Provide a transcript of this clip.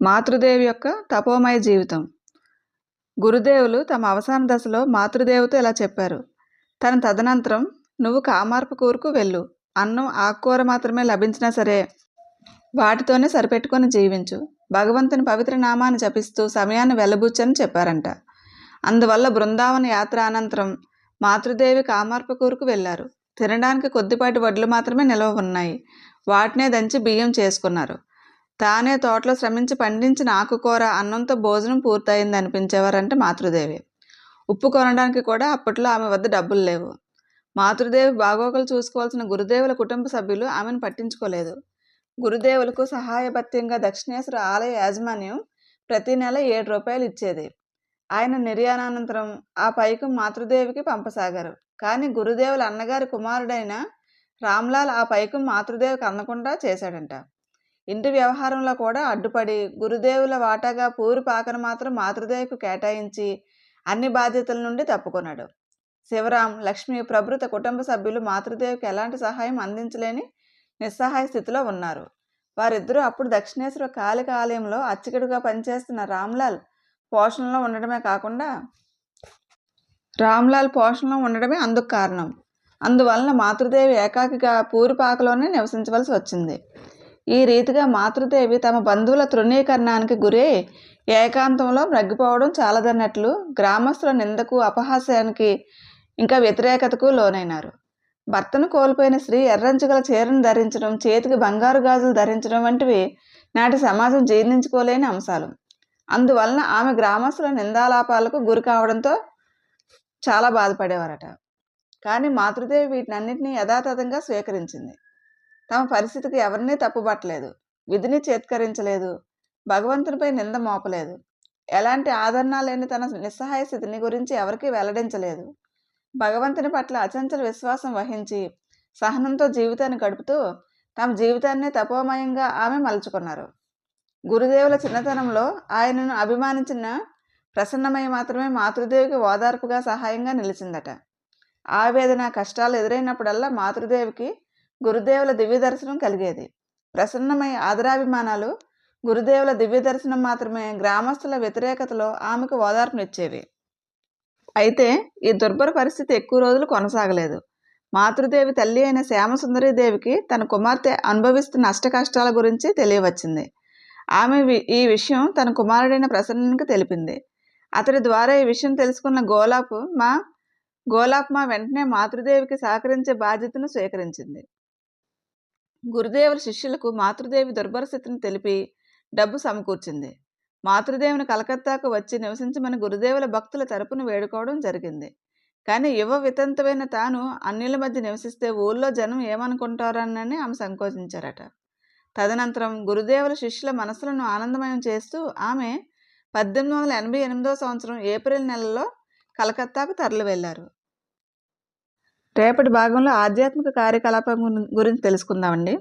మాతృదేవి యొక్క తపోమయ జీవితం. గురుదేవులు తమ అవసాన దశలో మాతృదేవితో ఇలా చెప్పారు. తదనంతరం నువ్వు కామార్పకూరుకు వెళ్ళు. అన్నం ఆకుకూర మాత్రమే లభించినా సరే వాటితోనే సరిపెట్టుకొని జీవించు. భగవంతుని పవిత్ర నామాన్ని జపిస్తూ సమయాన్ని వెళ్ళబుచ్చని చెప్పారంట. అందువల్ల బృందావన యాత్ర అనంతరం మాతృదేవి కామార్పకూరుకు వెళ్ళారు. తినడానికి కొద్దిపాటి వడ్లు మాత్రమే నిల్వ ఉన్నాయి. వాటినే దంచి బియ్యం చేసుకున్నారు. తానే తోటలో శ్రమించి పండించిన ఆకుకూర అన్నంతో భోజనం పూర్తయింది అనిపించేవారంటే మాతృదేవి. ఉప్పు కొనడానికి కూడా అప్పట్లో ఆమె వద్ద డబ్బులు లేవు. మాతృదేవి బాగోగులు చూసుకోవాల్సిన గురుదేవుల కుటుంబ సభ్యులు ఆమెను పట్టించుకోలేదు. గురుదేవులకు సహాయభత్యంగా దక్షిణేశ్వర ఆలయ యాజమాన్యం ప్రతి నెల 7 రూపాయలు ఇచ్చేది. ఆయన నిర్యాణానంతరం ఆ పైకం మాతృదేవికి పంపసాగారు. కానీ గురుదేవుల అన్నగారి కుమారుడైన రామ్లాల్ ఆ పైకం మాతృదేవికి అందకుండా చేశాడంట. ఇంటి వ్యవహారంలో కూడా అడ్డుపడి గురుదేవుల వాటాగా పూరి పాకను మాత్రం మాతృదేవికి కేటాయించి అన్ని బాధ్యతల నుండి తప్పుకున్నాడు. శివరాం, లక్ష్మి ప్రభృత కుటుంబ సభ్యులు మాతృదేవికి ఎలాంటి సహాయం అందించలేని నిస్సహాయ స్థితిలో ఉన్నారు. వారిద్దరూ అప్పుడు దక్షిణేశ్వర కాళిక ఆలయంలో అర్చకుడిగా పనిచేస్తున్న రామ్లాల్ పోషణలో ఉండడమే అందుకు కారణం. అందువలన మాతృదేవి ఏకాకిగా పూరిపాకలోనే నివసించవలసి వచ్చింది. ఈ రీతిగా మాతృదేవి తమ బంధువుల తృణీకరణానికి గురై ఏకాంతంలో మ్రగ్గిపోవడం చాలదన్నట్లు గ్రామస్తుల నిందకు, అపహాస్యానికి, ఇంకా వ్యతిరేకతకు లోనైనారు. భర్తను కోల్పోయిన స్త్రీ ఎర్రంచుగల చీరను ధరించడం, చేతికి బంగారు గాజులు ధరించడం వంటివి నాటి సమాజం జీర్ణించుకోలేని అంశాలు. అందువలన ఆమె గ్రామస్తుల నిందాలాపాలకు గురి కావడంతో చాలా బాధపడేవారట. కానీ మాతృదేవి వీటినన్నింటినీ యథాతథంగా స్వీకరించింది. తమ పరిస్థితికి ఎవరినీ తప్పుబట్టలేదు, విధిని చేత్కరించలేదు, భగవంతునిపై నింద మోపలేదు. ఎలాంటి ఆదరణ లేని తన నిస్సహాయ స్థితిని గురించి ఎవరికీ వెల్లడించలేదు. భగవంతుని పట్ల అచంచల విశ్వాసం వహించి సహనంతో జీవితాన్ని గడుపుతూ తమ జీవితాన్నే తపోమయంగా ఆమె మలుచుకున్నారు. గురుదేవుల చిన్నతనంలో ఆయనను అభిమానించిన ప్రసన్నమయ్య మాత్రమే మాతృదేవికి ఓదార్పుగా, సహాయంగా నిలిచిందట. ఆవేదన, కష్టాలు ఎదురైనప్పుడల్లా మాతృదేవికి గురుదేవుల దివ్య దర్శనం కలిగేది. ప్రసన్నమయ్య ఆదరాభిమానాలు, గురుదేవుల దివ్య దర్శనం మాత్రమే గ్రామస్తుల వ్యతిరేకతలో ఆమెకు ఓదార్పునిచ్చేవి. అయితే ఈ దుర్భర పరిస్థితి ఎక్కువ రోజులు కొనసాగలేదు. మాతృదేవి తల్లి అయిన శ్యామసుందరీదేవికి తన కుమార్తె అనుభవిస్తున్న అష్టకష్టాల గురించి తెలియవచ్చింది. ఆమె ఈ విషయం తన కుమారుడైన ప్రసన్నునికి తెలిపింది. అతడి ద్వారా ఈ విషయం తెలుసుకున్న గోలాప్మా వెంటనే మాతృదేవికి సహకరించే బాధ్యతను స్వీకరించింది. గురుదేవుల శిష్యులకు మాతృదేవి దుర్భర స్థితిని తెలిపి డబ్బు సమకూర్చింది. మాతృదేవిని కలకత్తాకు వచ్చి నివసించమని గురుదేవుల భక్తుల తరపున వేడుకోవడం జరిగింది. కానీ యువ వితంతువైన తాను అన్యుల మధ్య నివసిస్తే ఊళ్ళో జనం ఏమనుకుంటారని ఆమె సంకోచించారట. తదనంతరం గురుదేవుల శిష్యుల మనసులను ఆనందమయం చేస్తూ ఆమె 1888 సంవత్సరం ఏప్రిల్ నెలలో కలకత్తాకు తరలి వెళ్లారు. రేపటి భాగంలో ఆధ్యాత్మిక కార్యకలాపం గురించి తెలుసుకుందామండి.